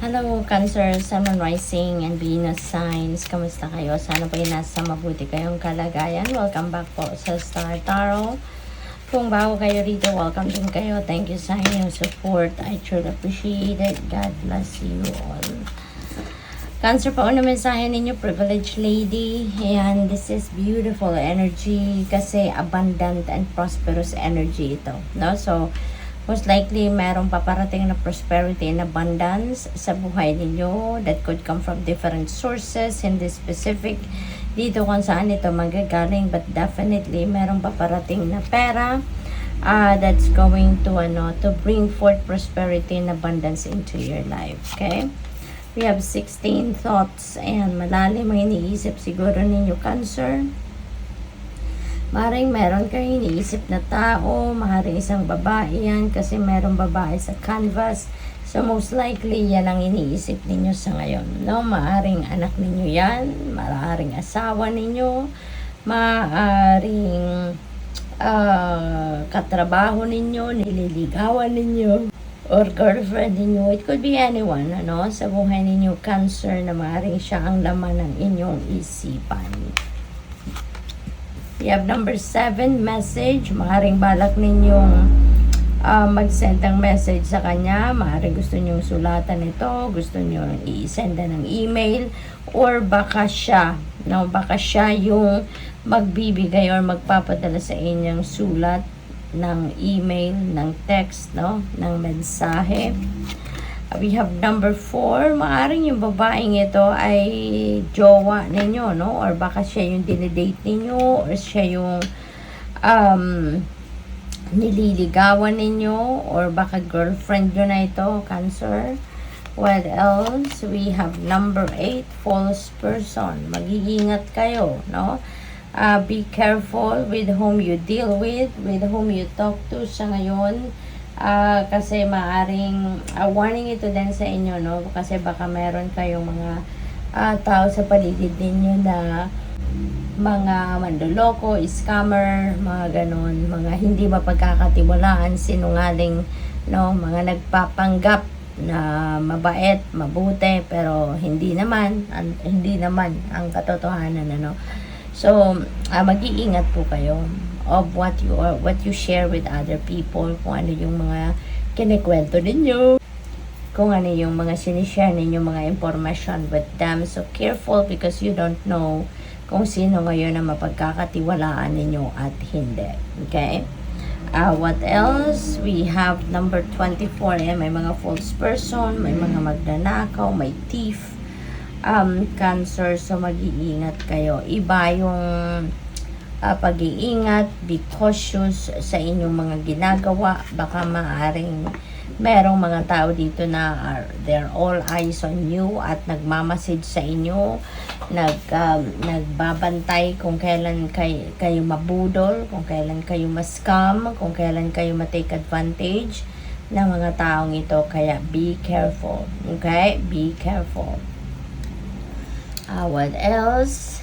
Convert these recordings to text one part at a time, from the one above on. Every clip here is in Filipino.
Hello, Cancer, Sun, Moon, Rising, and Venus signs. Kamusta kayo? Sana po nasa mabuti kayong kalagayan. Welcome back po sa Star Tarot. Kung bago kayo rito, welcome din kayo. Thank you sa inyong support. I truly appreciate it. God bless you all. Cancer, pa una mensahe ninyo, privileged lady. And this is beautiful energy kasi abundant and prosperous energy ito. No? So, most likely, merong paparating na prosperity and abundance sa buhay ninyo that could come from different sources, hindi specific dito kung saan ito manggagaling, but definitely, merong paparating na pera that's going to bring forth prosperity and abundance into your life, okay? We have 16 thoughts and malalim ang iniisip siguro ninyo, Cancer. Maring meron kayo iniisip na tao, maring isang babae yan kasi merong babae sa canvas. So most likely yan ang iniisip ninyo sa ngayon. No? Maaring anak ninyo yan, maaring asawa ninyo, maaring katrabaho ninyo, nililigawan ninyo, or girlfriend ninyo. It could be anyone sa buhay ninyo, Cancer, na maaring siya ang laman ng inyong isipan. We have number 7, message. Maaaring balak ninyong mag-send ang message sa kanya. Maaaring gusto nyong sulatan ito. Gusto nyo i-send ng email. Or baka siya, baka siya yung magbibigay or magpapadala sa inyong sulat ng email, ng text, ng mensahe. We have number 4. Maaring yung babaeng ito ay jowa ninyo, or baka siya yung dinidate ninyo, or siya yung nililigawan ninyo, or baka girlfriend nyo na ito, Cancer. What else? We have number 8, false person. Mag-iingat kayo, be careful with whom you deal with whom you talk to sa ngayon. Kasi maaring warning ito din sa inyo, kasi baka meron kayong mga tao sa paligid ninyo na mga mandoloko, scammer, mga ganon, mga hindi mapagkakatiwalaan, sinungaling, mga nagpapanggap na mabait, mabuti, pero hindi naman ang katotohanan, So, mag-iingat po kayo of what you share with other people, kung ano yung mga kinikwento ninyo, kung ano yung mga sinishare ninyo, mga information with them. So careful because you don't know kung sino ngayon na mapagkakatiwalaan ninyo at hindi. Okay? What else? We have number 24. May mga false person, may mga magnanakaw, may thief, Cancer. So mag-iingat kayo. Iba yung pag-iingat, be cautious sa inyong mga ginagawa. Baka maaring merong mga tao dito na they're all eyes on you at nagmamasid sa inyo, nagbabantay kung kailan kayo mabudol, kung kailan kayo ma-scam, kung kailan kayo ma-take advantage ng mga taong ito. Kaya be careful, okay? Be careful. What else?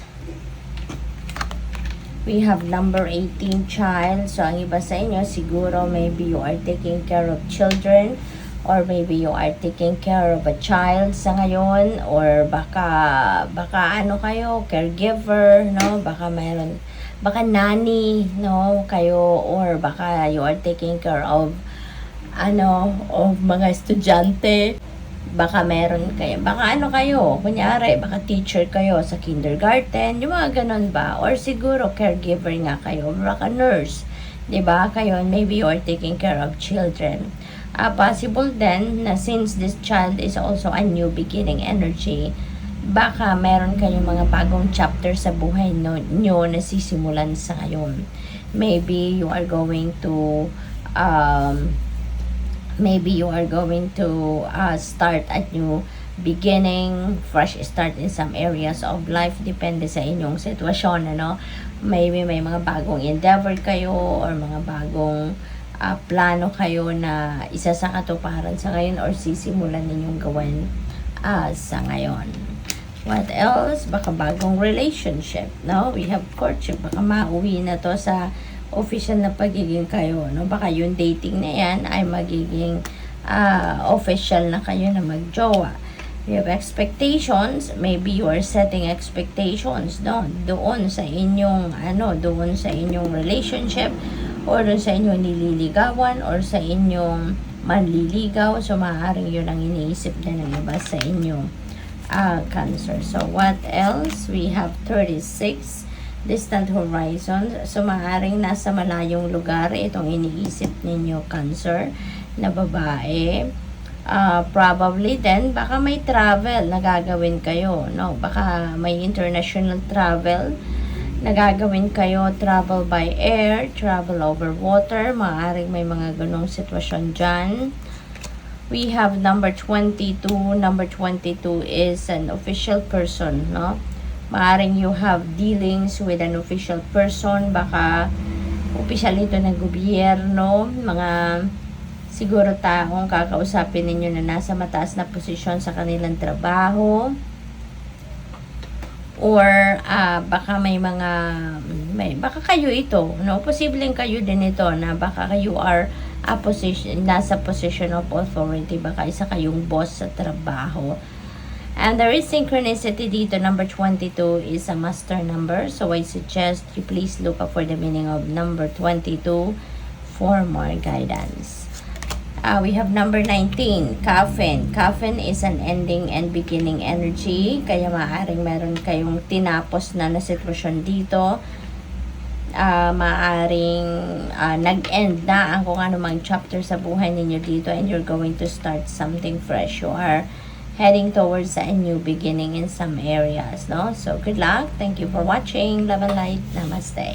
We have number 18, child. So, ang iba sa inyo, siguro maybe you are taking care of children, or maybe you are taking care of a child sa ngayon, or baka kayo, caregiver, baka nanny, kayo, or baka you are taking care of mga estudyante. Baka meron kayo, kunyari, baka teacher kayo sa kindergarten, yung mga ganun ba? Or siguro, caregiver nga kayo, baka nurse, diba? Kayo, maybe you are taking care of children. Possible then, na since this child is also a new beginning energy, baka meron kayong mga bagong chapter sa buhay nyo na sisimulan sa ngayon. Maybe you are going to start a new beginning, fresh start in some areas of life. Depende sa inyong sitwasyon, Maybe may mga bagong endeavor kayo or mga bagong plano kayo na isa sa katuparan sa ngayon or sisimulan ninyong gawin sa ngayon. What else? Baka bagong relationship, We have courtship. Baka mauwi na to sa official na pagiging kayo, Baka yung dating na yan ay magiging official na kayo na magjowa. You have expectations, maybe you are setting expectations, no? Doon sa inyong, doon sa inyong relationship, or doon sa inyong nililigawan, or sa inyong manliligaw. So, maaaring yun ang iniisip na ng iba sa inyong Cancer. So, what else? We have 36 distant horizons. So, maaaring nasa malayong lugar itong iniisip ninyo, Cancer, na babae. Probably then, baka may travel na gagawin kayo, no? Baka may international travel na gagawin kayo, travel by air, travel over water. Maaaring may mga ganong sitwasyon dyan. We have number 22. Number 22 is an official person, no? Maaring you have dealings with an official person. Baka opisyal ito ng gobyerno. Mga siguro taong kakausapin ninyo na nasa mataas na posisyon sa kanilang trabaho. Or baka baka kayo ito, no? Posibleng kayo din ito na baka kayo are nasa position of authority, baka isa kayong boss sa trabaho. And there is synchronicity dito. Number 22 is a master number, so I suggest you please look up for the meaning of number 22 for more guidance. We have number 19, Coffin. Coffin is an ending and beginning energy, kaya maaaring meron kayong tinapos na sitwasyon dito. Maaring nag-end na ang kung anumang chapter sa buhay ninyo dito, and you're going to start something fresh. You are heading towards a new beginning in some areas, no? So, good luck. Thank you for watching. Love and light. Namaste.